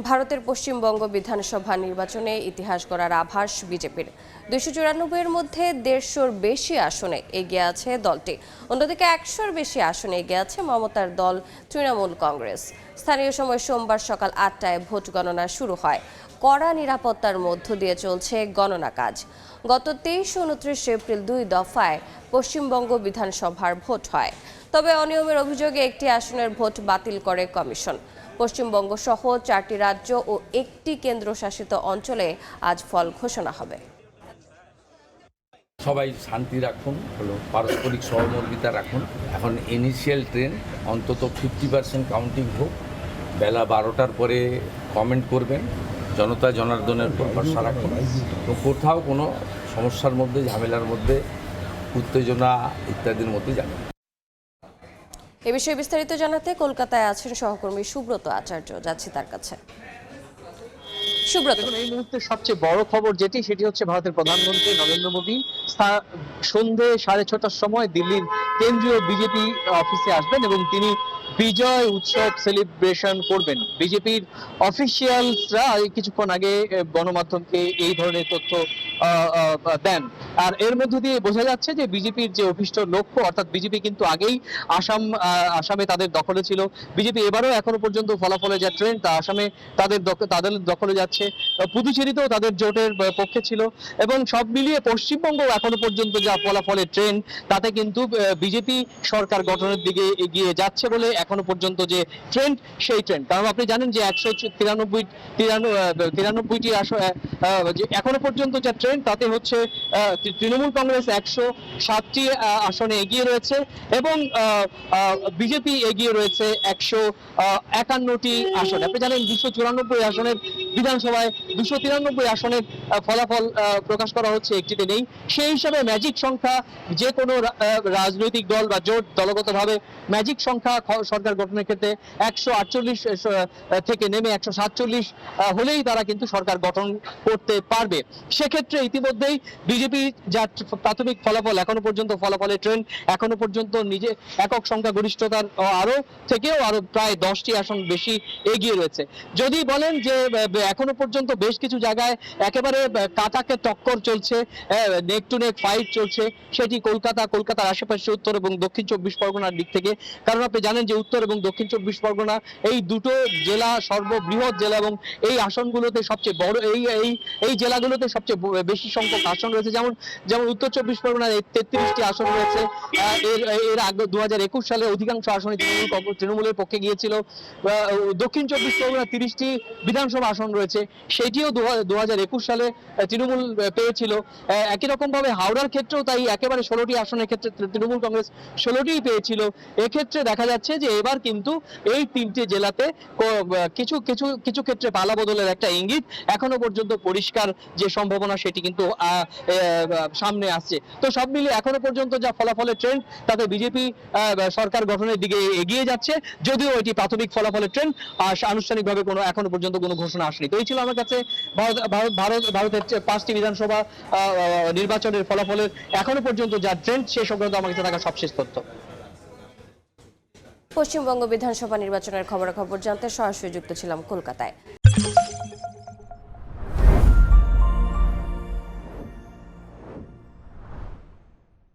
ভারতের পশ্চিমবঙ্গ বিধানসভা নির্বাচনে ইতিহাস গড়ার আভাস বিজেপির 294 এর মধ্যে 150-র বেশি আসনে এগিয়ে আছে দলটি। অন্যদিকে 100-র বেশি আসনে এগিয়ে আছে মমতার দল তৃণমূল কংগ্রেস। স্থানীয় সময় সোমবার সকাল 8টায় ভোট গণনা শুরু হয়। কড়া নিরাপত্তার মধ্য দিয়ে চলছে গণনা কাজ। গত 23 ও 29 এপ্রিল 2 দফায় পশ্চিমবঙ্গ বিধানসভার ভোট হয়। তবে অনিয়মের অভিযোগে একটি আসনের ভোট বাতিল করে কমিশন। পশ্চিমবঙ্গ সহ 4টি রাজ্য ও একটি কেন্দ্রশাসিত অঞ্চলে আজ ফল ঘোষণা হবে। সবাই শান্তি রাখুন, পারস্পরিক সহমর্মিতা রাখুন। এখন ইনিশিয়াল ট্রেন অন্তত 50% কাউন্টিং হোক। বেলা 12টার পরে কমেন্ট করবেন, জনতা জনার্দনের উপর ভরসা রাখুন। তো কোথাও কোনো সমস্যার মধ্যে, ঝামেলার মধ্যে, উত্তেজনা ইত্যাদির মধ্যে যাবে। এ বিষয়ে বিস্তারিত জানাতে কলকাতায় আছেন সহকর্মী সুব্রত আচার্য, যাচ্ছি তার কাছে। সুব্রত, এই মুহূর্তে সবচেয়ে বড় খবর সেটি হচ্ছে ভারতের প্রধানমন্ত্রী নরেন্দ্র মোদী সন্ধে 6:30টার সময় দিল্লির কেন্দ্রীয় বিজেপি অফিসে আসবেন এবং তিনি বিজয় উৎসব সেলিব্রেশন করবেন। বিজেপির অফিসিয়ালসরা কিছুক্ষণ আগে গণমাধ্যমকে এই ধরনের তথ্য দেন। আর এর মধ্য দিয়ে বোঝা যাচ্ছে যে বিজেপির যে অভিষ্ট লক্ষ্য, অর্থাৎ বিজেপি কিন্তু আগেই আসামে তাদের দখলে ছিল। বিজেপি এবারও এখনো পর্যন্ত ফলাফলে যা ট্রেন্ড তা আসামে তাদের দখলে যাচ্ছে। পুদুচেরিতেও তাদের জোটের পক্ষে ছিল এবং সব মিলিয়ে পশ্চিমবঙ্গ এখনো পর্যন্ত যা ফলাফলের ট্রেন্ড তাতে কিন্তু বিজেপি সরকার গঠনের দিকে এগিয়ে যাচ্ছে বলে এখনো পর্যন্ত যে ট্রেন্ড, সেই ট্রেন্ড। কারণ আপনি জানেন যে 193টি আসন এখনো পর্যন্ত যা ট্রেন্ড তাতে হচ্ছে তৃণমূল কংগ্রেস 107টি আসনে এগিয়ে রয়েছে এবং বিজেপি এগিয়ে রয়েছে 151টি আসনে। আপনি জানেন 294 আসনের বিধানসভায় 293 আসনের ফলাফল প্রকাশ করা হচ্ছে, একটিতে নেই। সেই হিসাবে ম্যাজিক সংখ্যা যে কোনো রাজনৈতিক দল বা জোট দলগতভাবে ম্যাজিক সংখ্যা সরকার গঠনের ক্ষেত্রে 148 থেকে নেমে 147 হলেই তারা কিন্তু সরকার গঠন করতে পারবে। সেক্ষেত্রে ইতিমধ্যেই বিজেপি যা প্রাথমিক ফলাফল, এখনো পর্যন্ত ফলাফলের ট্রেন্ড এখনো পর্যন্ত নিজে একক সংখ্যা গরিষ্ঠতার আরো প্রায় 10টি আসন বেশি এগিয়ে রয়েছে। যদি বলেন যে এখনো পর্যন্ত বেশ কিছু জায়গায় একেবারে কাটাকে টক্কর চলছে, নেক টু নেক ফাইট চলছে, সেটি কলকাতার আশেপাশে উত্তর এবং দক্ষিণ 24 পরগনার দিক থেকে। কারণ আপনি জানেন যে উত্তর এবং দক্ষিণ 24 পরগনা এই দুটো জেলা সর্ববৃহৎ জেলা এবং এই আসনগুলোতে সবচেয়ে বড় এই জেলাগুলোতে সবচেয়ে বেশি সংখ্যক আসন রয়েছে। যেমন উত্তর 24 পরগনার 33টি আসন রয়েছে। এর আগে 2021 সালে অধিকাংশ আসনে তৃণমূলের পক্ষে গিয়েছিল। দক্ষিণ 24 পরগনা 30টি বিধানসভা আসন রয়েছে, সেটিও 2021 সালে তৃণমূল পেয়েছিল। একই রকম ভাবে হাওড়ার ক্ষেত্রেও তাই একেবারে 16টি আসনের ক্ষেত্রে তৃণমূল কংগ্রেস 16টিই পেয়েছিল। এক্ষেত্রে দেখা যাচ্ছে যে এবার কিন্তু এই 3টে জেলাতে কিছু ক্ষেত্রে পালা বদলের একটা ইঙ্গিত এখনো পর্যন্ত পরিষ্কার যে সম্ভাবনা সেটি কিন্তু সামনে আসছে। তো সব মিলিয়ে এখনো পর্যন্ত যা ফলাফলের ট্রেন্ড তাতে বিজেপি সরকার গঠনের দিকে এগিয়ে যাচ্ছে, যদিও এটি প্রাথমিক ফলাফলের ট্রেন্ড, আনুষ্ঠানিকভাবে এখনো পর্যন্ত কোনো ঘোষণা আসেনি। তো এই ছিল আমার কাছে ভারতের 5টি বিধানসভা নির্বাচনের ফলাফলের এখনো পর্যন্ত যা ট্রেন্ড সে সংক্রান্ত আমার কাছে থাকা সবশেষ তথ্য। পশ্চিমবঙ্গ বিধানসভা নির্বাচনের খবরাখবর জানতে সরাসরি যুক্ত ছিলাম কলকাতায়।